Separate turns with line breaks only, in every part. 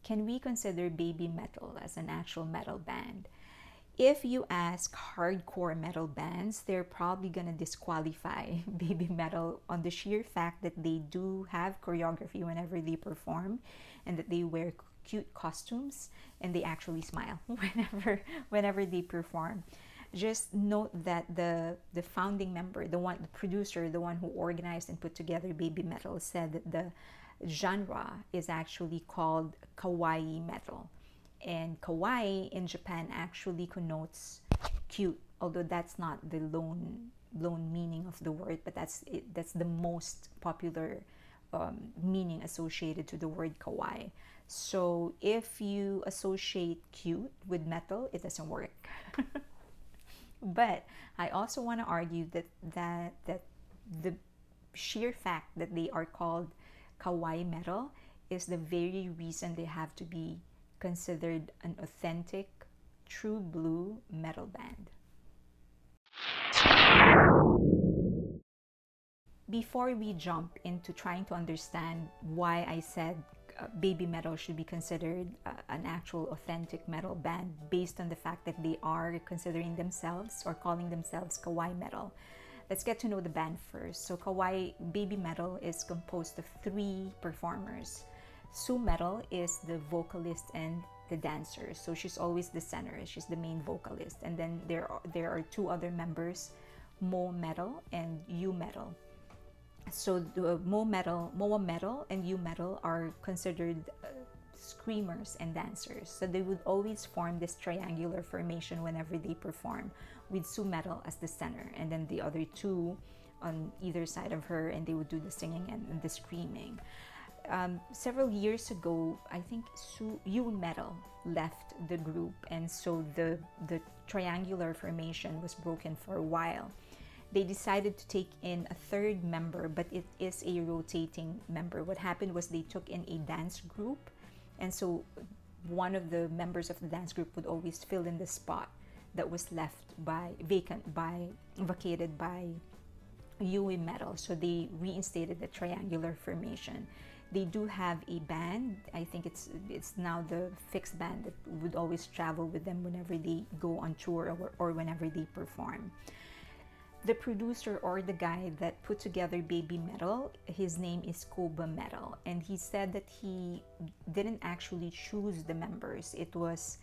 can we consider baby metal as an actual metal band? If you ask hardcore metal bands, they're probably gonna disqualify baby metal on the sheer fact that they do have choreography whenever they perform, and that they wear cute costumes and they actually smile whenever they perform. Just note that the founding member, the producer, the one who organized and put together baby metal, said that the genre is actually called kawaii metal, and kawaii in Japan actually connotes cute, although that's not the lone meaning of the word, but that's it, that's the most popular meaning associated to the word kawaii. So if you associate cute with metal, it doesn't work. But I also want to argue that the sheer fact that they are called kawaii metal is the very reason they have to be considered an authentic, true blue metal band. Before we jump into trying to understand why I said baby metal should be considered an actual authentic metal band based on the fact that they are considering themselves or calling themselves kawaii metal, let's get to know the band first. So kawaii baby metal is composed of 3 performers. Sue Metal is the vocalist and the dancer, so she's always the center, she's the main vocalist. And then there are 2 other members, Mo Metal and U Metal. So the Moa Metal and U Metal are considered screamers and dancers. So they would always form this triangular formation whenever they perform, with Sue Metal as the center, and then the other 2 on either side of her, and they would do the singing and the screaming. Several years ago, I think U Metal left the group, and so the triangular formation was broken for a while. They decided to take in a 3rd member, but it is a rotating member. What happened was they took in a dance group, and so one of the members of the dance group would always fill in the spot that was left vacated by Yui Metal. So they reinstated the triangular formation. They do have a band. I think it's now the fixed band that would always travel with them whenever they go on tour or whenever they perform. The producer, or the guy that put together baby metal, his name is Koba Metal, and he said that he didn't actually choose the members. It was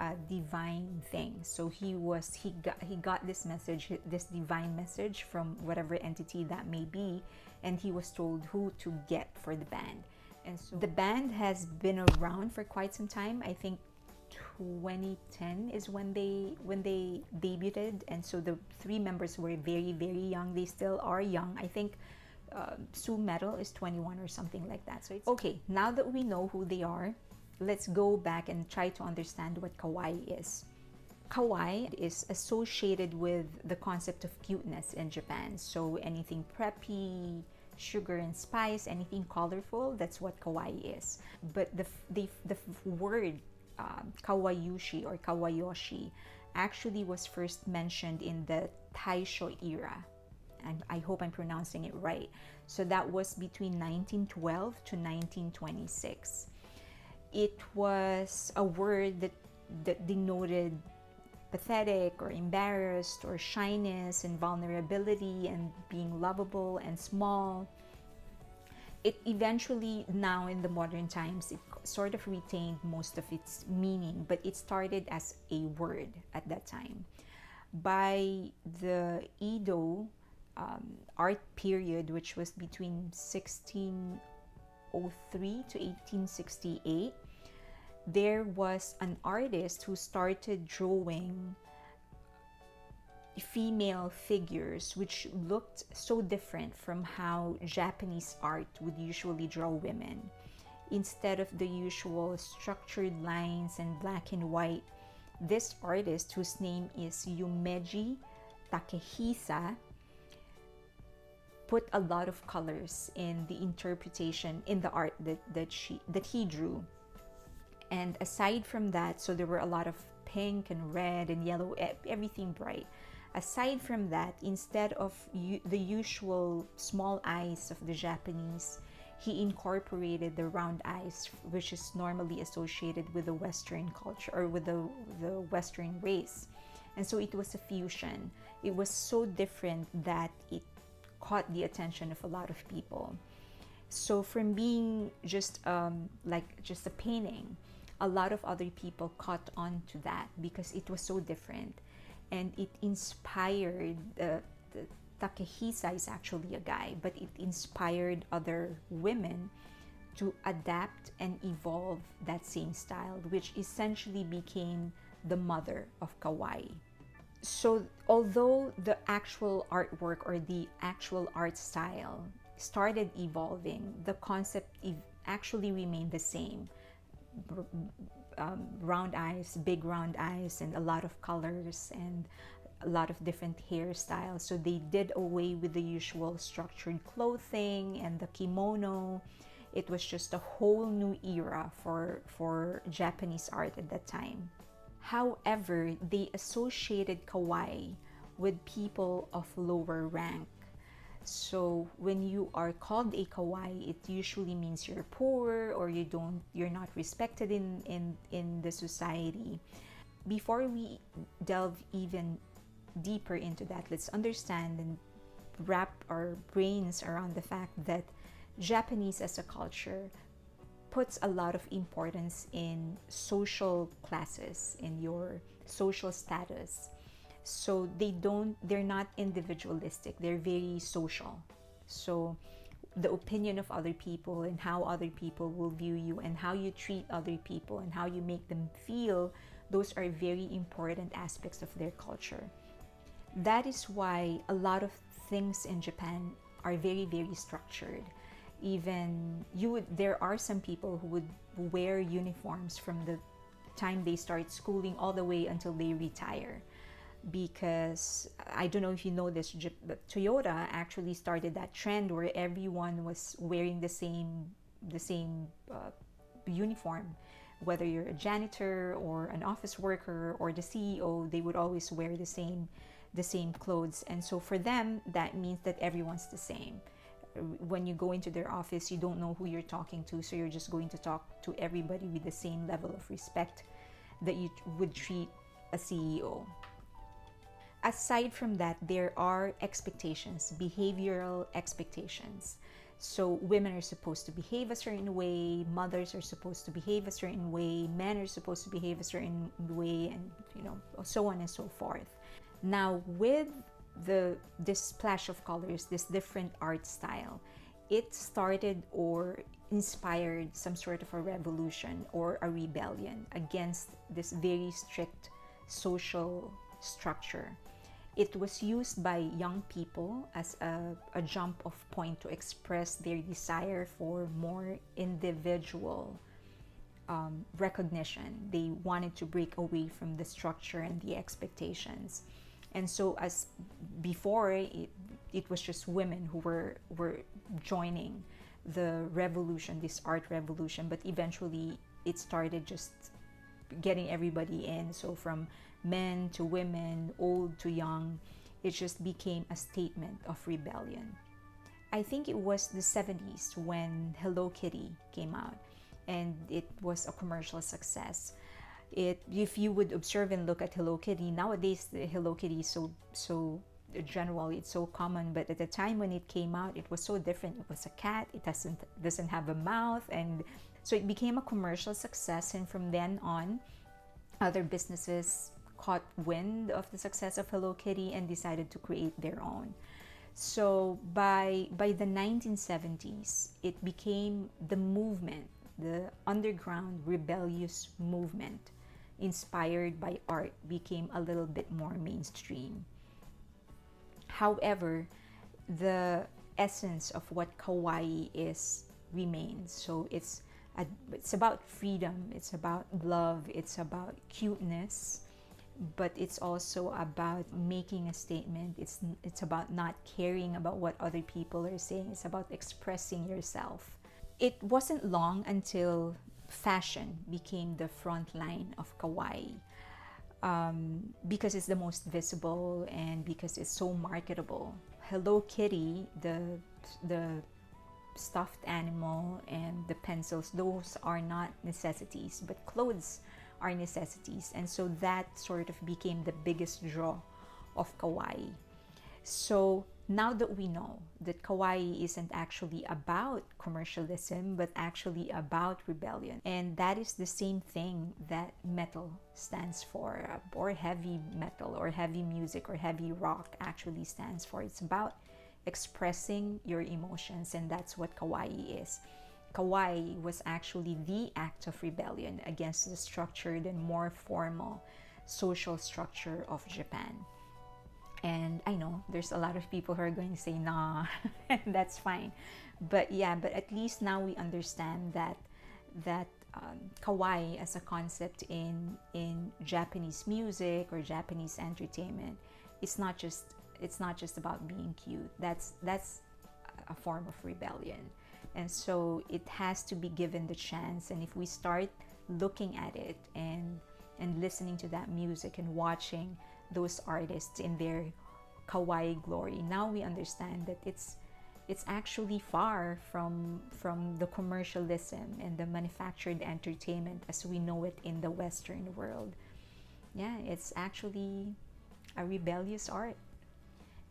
a divine thing. So he got this message, this divine message, from whatever entity that may be, and he was told who to get for the band. And so the band has been around for quite some time. I think 2010 is when they debuted, and so the 3 members were very, very young. They still are young. I think Sue Metal is 21 or something like that. So it's okay. Now that we know who they are, let's go back and try to understand what kawaii is. Kawaii is associated with the concept of cuteness in Japan. So anything preppy, sugar and spice, anything colorful, that's what kawaii is. But the word kawayushi or kawayoshi actually was first mentioned in the Taisho era, and I hope I'm pronouncing it right. So that was between 1912 to 1926. It was a word that denoted pathetic or embarrassed or shyness and vulnerability and being lovable and small. It eventually, now in the modern times, it sort of retained most of its meaning, but it started as a word at that time. By the Edo art period, which was between 1603 to 1868, there was an artist who started drawing female figures which looked so different from how Japanese art would usually draw women. Instead of the usual structured lines and black and white, this artist, whose name is Yumeji Takehisa, put a lot of colors in the interpretation, in the art that he drew. And aside from that, so there were a lot of pink and red and yellow, everything bright. Aside from that, instead of the usual small eyes of the Japanese, he incorporated the round eyes, which is normally associated with the Western culture or with the Western race. And so it was a fusion. It was so different that it caught the attention of a lot of people. So from being just like just a painting, a lot of other people caught on to that because it was so different, and it inspired the Takehisa is actually a guy, but it inspired other women to adapt and evolve that same style, which essentially became the mother of Kawaii. So although the actual artwork or the actual art style started evolving, the concept actually remained the same. Round eyes, big round eyes, and a lot of colors and a lot of different hairstyles. So they did away with the usual structured clothing and the kimono. It was just a whole new era for Japanese art at that time. However, they associated kawaii with people of lower rank. So when you are called a kawaii, it usually means you're poor or you're not respected in the society. Before we delve even deeper into that, let's understand and wrap our brains around the fact that Japanese as a culture puts a lot of importance in social classes, in your social status. So they're not individualistic, they're very social. So the opinion of other people and how other people will view you and how you treat other people and how you make them feel, those are very important aspects of their culture. That is why a lot of things in Japan are very, very structured. Even there are some people who would wear uniforms from the time they start schooling all the way until they retire, because I don't know if you know this, but Toyota actually started that trend where everyone was wearing the same uniform. Whether you're a janitor or an office worker or the CEO, they would always wear the same clothes. And so for them, that means that everyone's the same. When you go into their office, you don't know who you're talking to, so you're just going to talk to everybody with the same level of respect that you would treat a CEO. Aside from that, there are expectations, behavioral expectations. So women are supposed to behave a certain way, mothers are supposed to behave a certain way, men are supposed to behave a certain way, and so on and so forth. Now with this splash of colors, this different art style, it started or inspired some sort of a revolution or a rebellion against this very strict social structure. It was used by young people as a jump off point to express their desire for more individual recognition. They wanted to break away from the structure and the expectations. And so as before, it was just women who were joining the revolution, this art revolution, but eventually it started just getting everybody in. So from men to women, old to young, it just became a statement of rebellion. I think it was the 70s when Hello Kitty came out, and it was a commercial success. If you would observe and look at Hello Kitty nowadays, the Hello Kitty is so general, it's so common, but at the time when it came out, it was so different. It was a cat, it doesn't have a mouth, and so it became a commercial success. And from then on, other businesses caught wind of the success of Hello Kitty and decided to create their own. So by the 1970s, it became the movement, the underground rebellious movement inspired by art became a little bit more mainstream. However, the essence of what kawaii is remains. So it's about freedom, it's about love, it's about cuteness, but it's also about making a statement. It's about not caring about what other people are saying. It's about expressing yourself. It wasn't long until fashion became the front line of kawaii, because it's the most visible and because it's so marketable. Hello Kitty, the stuffed animal and the pencils, those are not necessities, but clothes are necessities. And so that sort of became the biggest draw of Kawaii. So now that we know that Kawaii isn't actually about commercialism, but actually about rebellion, and that is the same thing that metal stands for, or heavy metal, or heavy music, or heavy rock actually stands for. It's about expressing your emotions, and that's what Kawaii is. Kawaii was actually the act of rebellion against the structured and more formal social structure of Japan. And I know there's a lot of people who are going to say, nah, that's fine. But yeah, but at least now we understand that kawaii as a concept in Japanese music or Japanese entertainment, it's not just about being cute. That's a form of rebellion. And so it has to be given the chance. And if we start looking at it and listening to that music and watching those artists in their kawaii glory, now we understand that it's actually far from the commercialism and the manufactured entertainment as we know it in the Western world. Yeah, it's actually a rebellious art.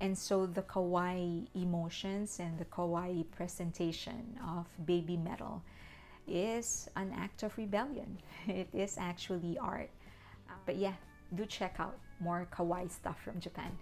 And so the kawaii emotions and the kawaii presentation of baby metal is an act of rebellion. It is actually art. But yeah, do check out more kawaii stuff from Japan.